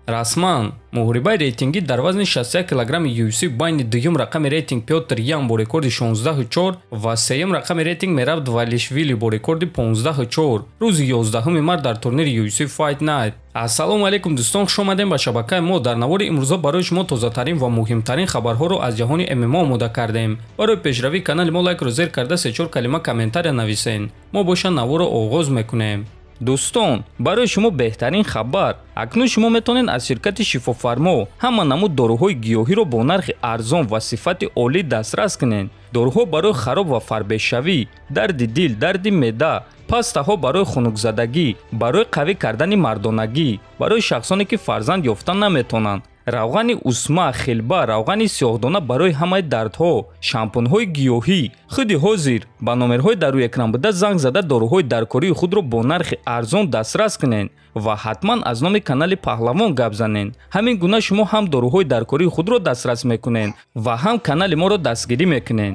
расман муҳорибаи рейтингӣ дар вазни 61 кг UFC байни дуюм рақами рейтинг Пётр Ян бо рекорди 16-4 ва сеюм рақами рейтинг Мераб Двалишвили бо рекорди 15-4 рӯзи 11 март дар турнири UFC Fight Night. Ассалому алайкум дӯстон, хуш омадем ба шабакаи мо. Дар навори имрӯза барои шумо тозатарин ва муҳимтарин хабарҳоро аз ҷаҳони ММА омода кардем. Барои пешравии канали мо лайкро зер карда 3-4 калима комментария нависен. мо боша наворро оғоз мекунем. дӯстон, барои шумо беҳтарин хабар. акнун шумо метавонед аз ширкати шифофармо ҳама намуд доруҳои гиёҳиро бо нархи арзон ва сифати олӣ дастрас кунед. доруҳо барои хароб ва фарбешавӣ, дарди дил, дарди меъда, пастаҳо барои хунукзадагӣ, барои қавӣ кардани мардонагӣ, барои шахсоне ки фарзанд ёфта наметавонанд, равғани усма, хилба, равғани сиёҳдона барои ҳамаи дардҳо, шампунҳои гиёҳӣ. худи ҳозир ба номерҳои дар рӯи экран буда занг зада доруҳои даркории худро бо нархи арзон дастрас кунед ва ҳатман аз номи канали Паҳлавон гап занед. ҳамин гуна шумо ҳам доруҳои даркории худро дастрас мекунед ва ҳам канали моро дастгирӣ мекунед.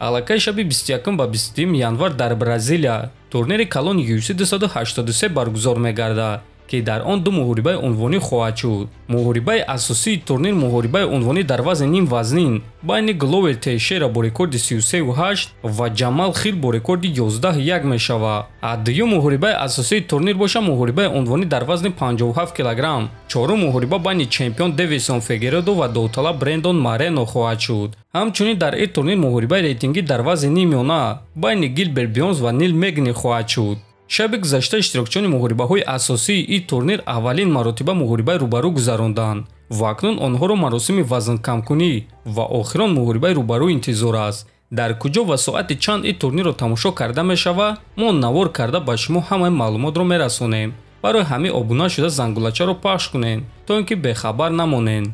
аллакай шаби 21 ба 22 январ дар Бразилия турнири калони UFC 283 баргузор мегардад ки дар он ду муҳорибаи унвонӣ хоҳад шуд. муҳорибаи асосии турнир муҳорибаи унвонӣ дар вазни ним вазнин байни Гловер Тейшера бо рекорди 33-8 ва Ҷамал Хил бо рекорди 11-1 мешавад. дуюм муҳорибаи асосии турнир боша муҳорибаи унвонӣ дар вазни 57 кг. чорум муҳориба байни чемпион Дэвисон Фигередо ва довталаб Брендон Марено хоҳад шуд. ҳамчунин дар ин турнир муҳорибаи рейтингӣ дар вазни нимёна байни Гилберт Бёрнс ва Нил Мегни хоҳад шуд. шаби гузашта иштирокчиёни муҳорибаҳои асосии ин турнир аввалин маротиба муҳорибаи рӯбарӯ гузаронданд ва акнун онҳоро маросими вазнкамкунӣ ва охирон муҳорибаи рӯбарӯ интизор аст. дар куҷо ва соати чанд ин турнирро тамошо карда мешавад, мо навор карда ба шумо ҳамаи маълумотро мерасонем. барои ҳамин обуна шуда зангулачаро пахш кунед то ин ки бехабар намонед.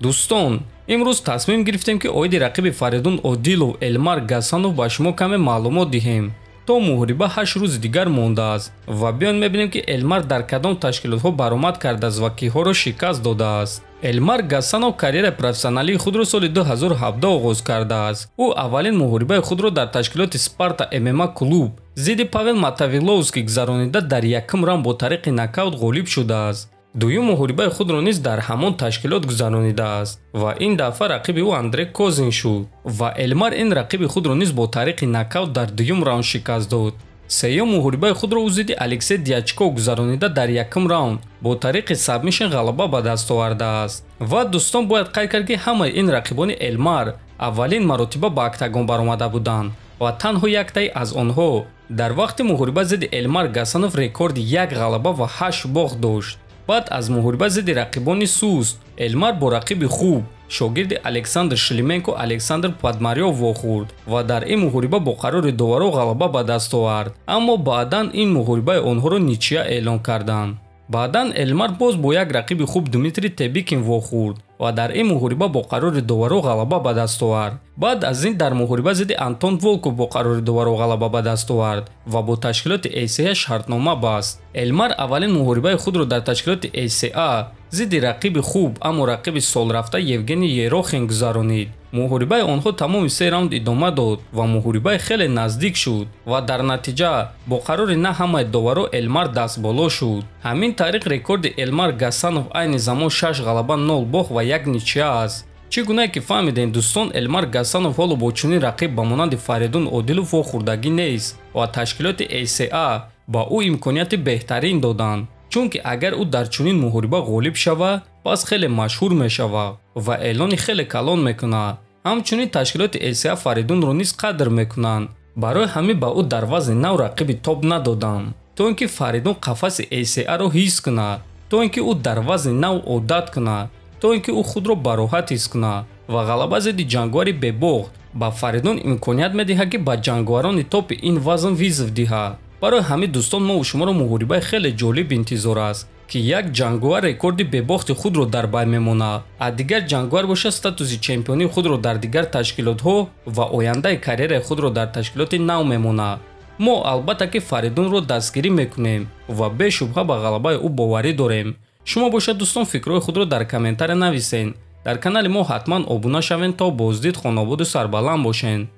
дӯстон, имрӯз тасмим гирифтем ки оиди рақиби Фаридун Одилов Элмар Гасанов ба шумо каме маълумот диҳем. то муҳориба 8 рӯзи дигар мондааст ва биён мебинем ки Элмар дар кадом ташкилотҳо баромад кардааст ва киҳоро шикаст додааст. Элмар Гасанов карьераи профессионалии худро соли 2017 оғоз кардааст. ӯ аввалин муҳорибаи худро дар ташкилоти Спарта ММА клуб зидди Павел Матавиловский гузаронида дар якум раунд бо тариқи нокаут ғолиб шудааст. дуюм муҳорибаи худро низ дар ҳамон ташкилот гузаронидааст ва ин дафъа рақиби ӯ Андрей Козин шуд ва Элмар ин рақиби худро низ бо тариқи нокаут дар дуюм раунд шикаст дод. сеюм муҳорибаи худро ӯ зидди Алексей Дьячков гузаронида дар якум раунд бо тариқи сабмишн ғалаба ба даст овардааст. ва дӯстон, бояд қайд кард ки ҳамаи ин рақибони Элмар аввалин маротиба ба октагон баромада буданд ва танҳо яктаи аз онҳо дар вақти муҳориба зидди Элмар Гасанов рекорди 1 ғалаба ва 8 бохт дошт. баъд аз муҳориба зидди рақибони суст, Элмар бо рақиби хуб шогирди Александр Шлименко Александр Падмарёв вохӯрд ва дар ин муҳориба бо қарори доваро ғалаба ба даст овард, аммо баъдан ин муҳорибаи онҳоро ничия эълон карданд. баъдан Элмар боз бо як рақиби хуб Дмитрий Тебикин вохӯрд ва дар ин муҳориба бо қарори доваро ғалаба ба даст овард. баъд аз ин дар муҳориба зидди Антон Волков бо қарори доваро ғалаба ба даст овард ва бо ташкилоти ACA шартнома баст. Элмар аввалин муҳорибаи худро дар ташкилоти ACA зидди рақиби хуб аммо рақиби солрафта Евгений Ерохин гузаронид. муҳорибаи онҳо тамоми 3 раунд идома дод ва муҳорибаи хеле наздик шуд ва дар натиҷа бо қарори на ҳамаи доваро Элмар дастболо шуд. ҳамин тариқ рекорди Элмар Гасанов айни замон 6 ғалаба 0 бох ва 1 ничия аст. чӣ гунае ки фаҳмидем дӯстон, Элмар Гасанов ҳоло бо чунин рақиб ба монанди Фаридун Одилов вохӯрдагӣ нест ва ташкилоти ACA ба ӯ имконияти беҳтарин доданд, чунки агар ӯ дар чунин муҳориба ғолиб шавад, пас хеле машҳур мешавад ва эълони хеле калон мекунад. ҳамчунин ташкилоти ACA Фаридунро низ қадр мекунанд. барои ҳамин ба ӯ дар вазни нав рақиби топ надоданд, то ин ки Фаридун қафаси ACA-ро ҳис кунад, то ин ки ӯ дар вазни нав одат кунад, то ин ки ӯ худро бароҳат ҳис кунад ва ғалаба зидди ҷангуари бебохт ба Фаридун имконият медиҳад ки ба ҷангуарони топи ин вазн визв диҳад. барои ҳамин дӯстон, мо шуморо муҳорибаи хеле ҷолиб интизор аст ки як ҷангуар рекорди бебохти худро дар байн мемонад, а дигар ҷангуар боша статуси чемпионии худро дар дигар ташкилотҳо ва ояндаи карьераи худро дар ташкилоти нав мемонад. мо албатта ки Фаридунро дастгирӣ мекунем ва бешубҳа ба ғалабаи ӯ боварӣ дорем. шумо боша дӯстон фикрҳои худро дар комментария нависен. дар канали мо ҳатман обуна шавен то боздид хонободу сарбаланд бошен.